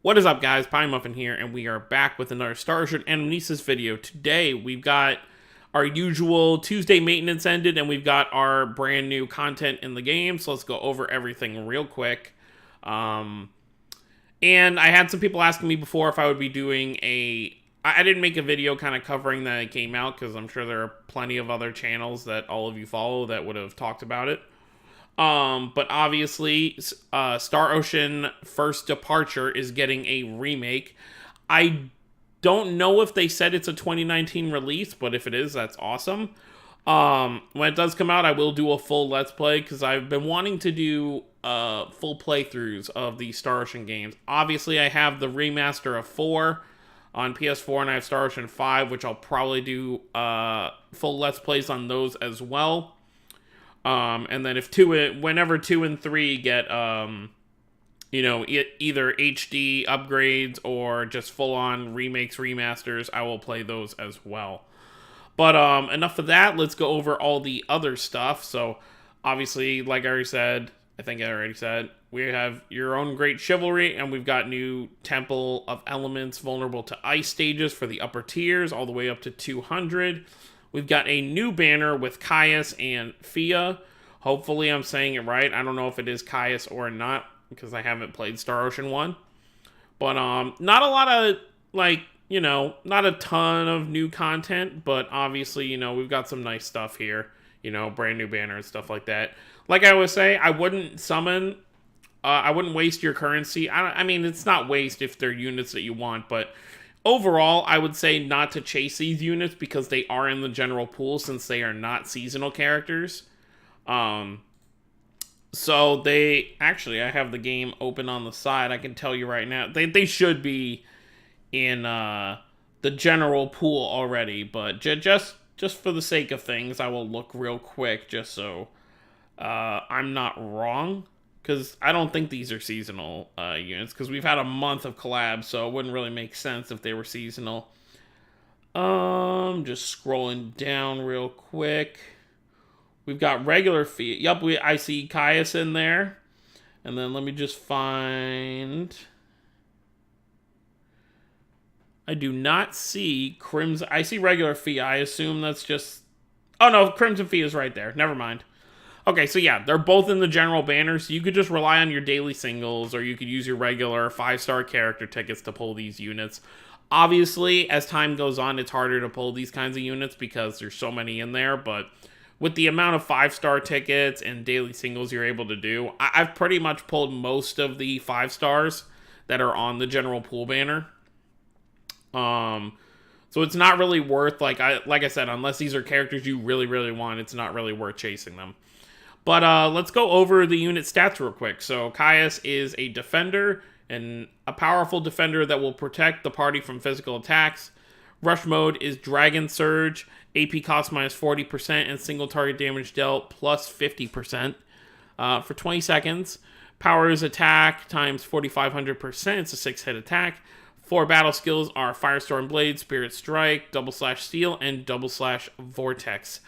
What is up, guys? Pie Muffin here, and we are back with another Sharpshooter Anamnesis video. Today, we've got our usual Tuesday maintenance ended, and we've got our brand new content in the game, so let's go over everything real quick. And I had some people asking me before if I would be doing I didn't make a video kind of covering that it came out, because I'm sure there are plenty of other channels that all of you follow that would have talked about it. But obviously, Star Ocean First Departure is getting a remake. I don't know if they said it's a 2019 release, but if it is, that's awesome. When it does come out, I will do a full Let's Play, because I've been wanting to do full playthroughs of the Star Ocean games. Obviously, I have the remaster of 4 on PS4, and I have Star Ocean 5, which I'll probably do full Let's Plays on those as well. And then whenever 2 and 3 get, either HD upgrades or just full-on remakes, remasters, I will play those as well. But, enough of that. Let's go over all the other stuff. So, obviously, like I already said, we have Your Own Great Chivalry, and we've got new Temple of Elements vulnerable to ice stages for the upper tiers, all the way up to 200. We've got a new banner with Cyuss and Phia. Hopefully I'm saying it right. I don't know if it is Cyuss or not, because I haven't played Star Ocean 1. But not a lot of, not a ton of new content, but obviously, we've got some nice stuff here. Brand new banner and stuff like that. Like I always say, I wouldn't summon, I wouldn't waste your currency. I mean, it's not waste if they're units that you want, but overall, I would say not to chase these units because they are in the general pool since they are not seasonal characters. So I have the game open on the side. I can tell you right now, they should be in the general pool already, but just for the sake of things, I will look real quick just so I'm not wrong. Because I don't think these are seasonal units, because we've had a month of collabs, so it wouldn't really make sense if they were seasonal. Just scrolling down real quick. We've got regular Phia. Yup, I see Cyuss in there. And then let me just find... I do not see Crimson... I see regular Phia. I assume that's just... Oh no, Crimson Phia is right there. Never mind. Okay, so yeah, they're both in the general banner, so you could just rely on your daily singles, or you could use your regular 5-star character tickets to pull these units. Obviously, as time goes on, it's harder to pull these kinds of units because there's so many in there, but with the amount of 5-star tickets and daily singles you're able to do, I've pretty much pulled most of the 5-stars that are on the general pool banner. So it's not really worth, like I said, unless these are characters you really, really want, it's not really worth chasing them. But let's go over the unit stats real quick. So Cyuss is a defender, and a powerful defender that will protect the party from physical attacks. Rush mode is Dragon Surge, AP cost minus 40%, and single target damage dealt plus 50% for 20 seconds. Power is attack times 4,500%. It's a 6-hit attack. 4 battle skills are Firestorm Blade, Spirit Strike, Double Slash Steel, and Double Slash Vortex.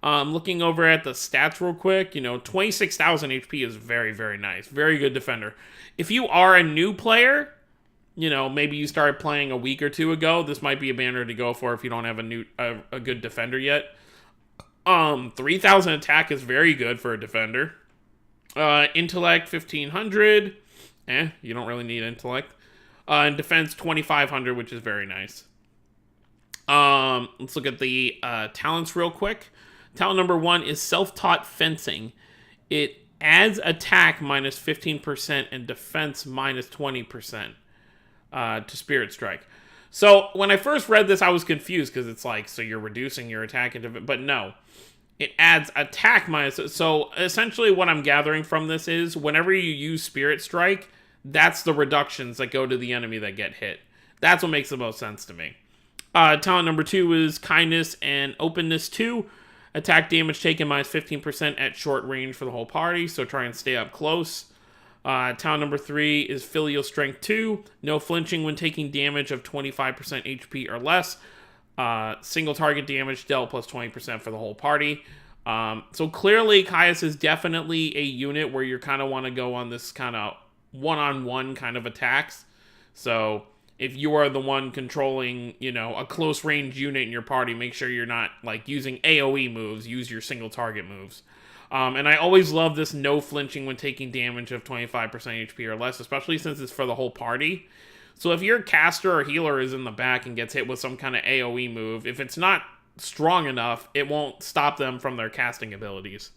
Looking over at the stats real quick, 26,000 HP is very, very nice. Very good defender. If you are a new player, maybe you started playing a week or two ago, this might be a banner to go for if you don't have a good defender yet. 3,000 attack is very good for a defender. Intellect 1,500. You don't really need intellect. And defense 2,500, which is very nice. Let's look at the talents real quick. Talent number 1 is Self-Taught Fencing. It adds attack minus 15% and defense minus 20% to Spirit Strike. So when I first read this, I was confused because it's like, so you're reducing your attack and defense, but no. It adds attack minus... So essentially what I'm gathering from this is whenever you use Spirit Strike, that's the reductions that go to the enemy that get hit. That's what makes the most sense to me. Talent number 2 is Kindness and Openness 2. Attack damage taken minus 15% at short range for the whole party, so try and stay up close. Talent number 3 is Filial Strength 2. No flinching when taking damage of 25% HP or less. Single target damage dealt plus 20% for the whole party. So clearly, Cyuss is definitely a unit where you kind of want to go on this kind of one-on-one kind of attacks. So if you are the one controlling, a close range unit in your party, make sure you're not like using AoE moves. Use your single target moves. And I always love this no flinching when taking damage of 25% HP or less, especially since it's for the whole party. So if your caster or healer is in the back and gets hit with some kind of AoE move, if it's not strong enough, it won't stop them from their casting abilities.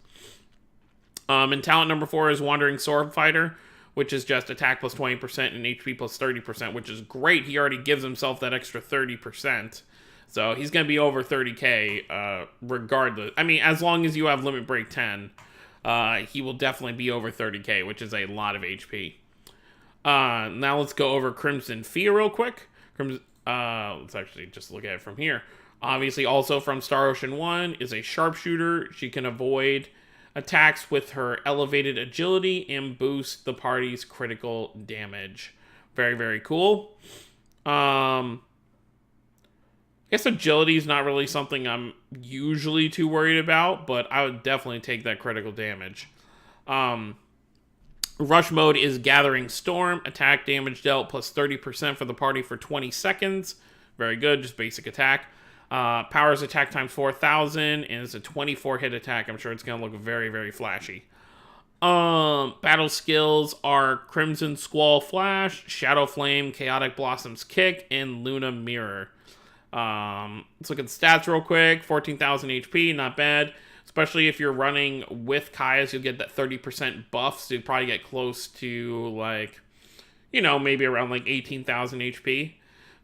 And talent number 4 is Wandering Sword Fighter, which is just attack plus 20% and HP plus 30%, which is great. He already gives himself that extra 30%. So he's going to be over 30k regardless. I mean, as long as you have Limit Break 10, he will definitely be over 30k, which is a lot of HP. Now let's go over Crimson Phia real quick. Let's actually just look at it from here. Obviously, also from Star Ocean 1 is a Sharpshooter. She can avoid attacks with her elevated agility and boost the party's critical damage. Very, very cool. I guess agility is not really something I'm usually too worried about, but I would definitely take that critical damage. Rush mode is Gathering Storm. Attack damage dealt plus 30% for the party for 20 seconds. Very good, just basic attack. Powers attack times 4,000, and it's a 24 hit attack. I'm sure it's going to look very, very flashy. Battle skills are Crimson Squall Flash, Shadow Flame, Chaotic Blossoms Kick, and Luna Mirror. Let's look at the stats real quick. 14,000 HP, not bad. Especially if you're running with Cyuss, you'll get that 30% buff, so you'll probably get close to, like, maybe around, like, 18,000 HP.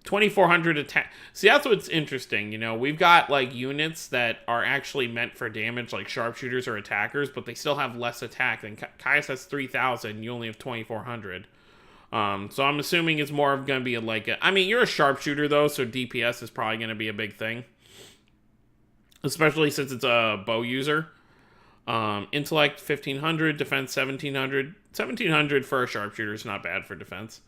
2,400 attack. See, that's what's interesting, We've got, like, units that are actually meant for damage, like Sharpshooters or Attackers, but they still have less attack than Cyuss has 3,000, you only have 2,400. So I'm assuming it's more of going to be you're a Sharpshooter, though, so DPS is probably going to be a big thing. Especially since it's a bow user. Intellect 1,500, defense 1,700. 1,700 for a Sharpshooter is not bad for defense.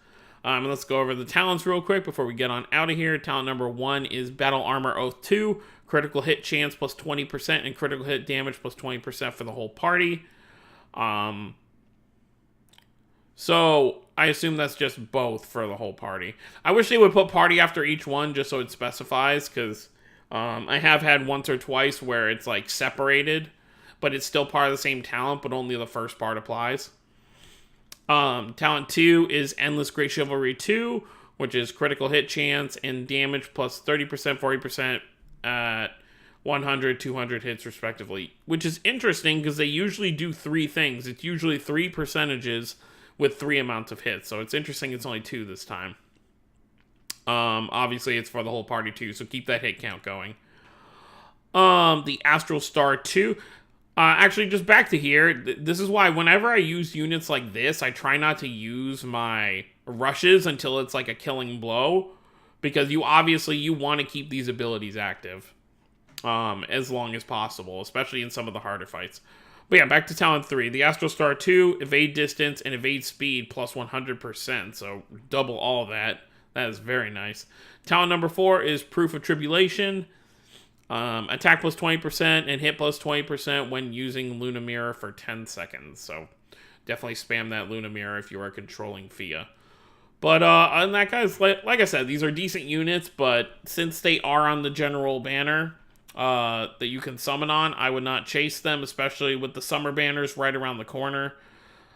Let's go over the talents real quick before we get on out of here. Talent number 1 is Battle Armor Oath 2. Critical hit chance plus 20% and critical hit damage plus 20% for the whole party. So I assume that's just both for the whole party. I wish they would put party after each one just so it specifies, because I have had once or twice where it's like separated, but it's still part of the same talent, but only the first part applies. Talent 2 is Endless Great Chivalry 2, which is critical hit chance and damage plus 30%, 40% at 100, 200 hits respectively, which is interesting because they usually do 3 things. It's usually 3 percentages with 3 amounts of hits, so it's interesting it's only 2 this time. Obviously it's for the whole party too, so keep that hit count going. The Astral Star 2, actually just back to here, this is why whenever I use units like this, I try not to use my rushes until it's like a killing blow, because you want to keep these abilities active as long as possible, especially in some of the harder fights. But yeah, back to Talent 3. The Astral Star 2, evade distance and evade speed plus 100%, so double all that. That is very nice. Talent number 4 is Proof of Tribulation. Attack plus 20% and hit plus 20% when using Luna Mirror for 10 seconds. So definitely spam that Luna Mirror if you are controlling Phia. But other than that, guys, like I said, these are decent units, but since they are on the general banner that you can summon on, I would not chase them, especially with the summer banners right around the corner.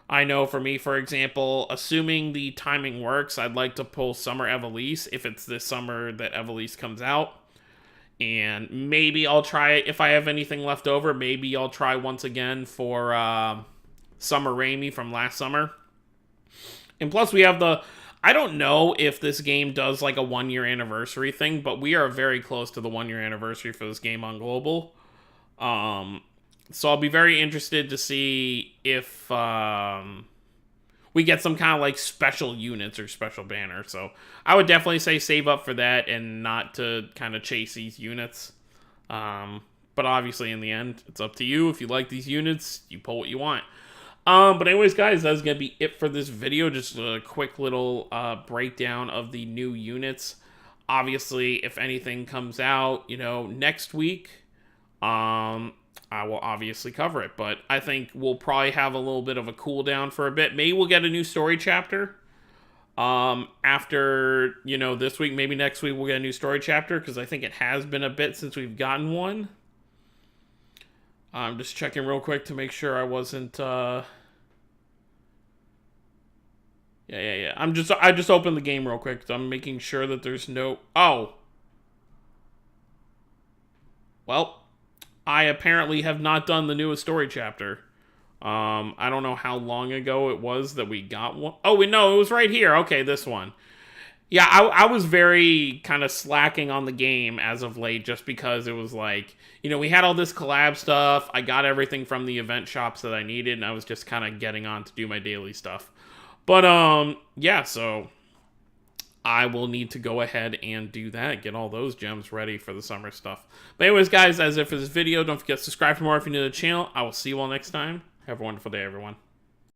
I know for me, for example, assuming the timing works, I'd like to pull Summer Evelise if it's this summer that Evelise comes out. And maybe I'll try it if I have anything left over. Maybe I'll try once again for Summer Raimi from last summer. And plus we have I don't know if this game does like a 1-year anniversary thing, but we are very close to the 1-year anniversary for this game on Global. So I'll be very interested to see if we get some kind of like special units or special banners. So I would definitely say save up for that and not to kind of chase these units. But obviously in the end, it's up to you. If you like these units, you pull what you want. But anyways, guys, that's going to be it for this video. Just a quick little breakdown of the new units. Obviously, if anything comes out, next week, I will obviously cover it, but I think we'll probably have a little bit of a cooldown for a bit. Maybe we'll get a new story chapter. After, you know, this week, maybe next week, we'll get a new story chapter, because I think it has been a bit since we've gotten one. I'm just checking real quick to make sure I wasn't, Yeah. I just opened the game real quick, so I'm making sure that there's no... Oh! Well, I apparently have not done the newest story chapter. I don't know how long ago it was that we got one. Oh, no, it was right here. Okay, this one. Yeah, I was very kind of slacking on the game as of late, just because it was like, you know, we had all this collab stuff. I got everything from the event shops that I needed, and I was just kind of getting on to do my daily stuff. But, yeah, so I will need to go ahead and do that, get all those gems ready for the summer stuff. But anyways, guys, that's it for this video. Don't forget to subscribe for more if you're new to the channel. I will see you all next time. Have a wonderful day, everyone.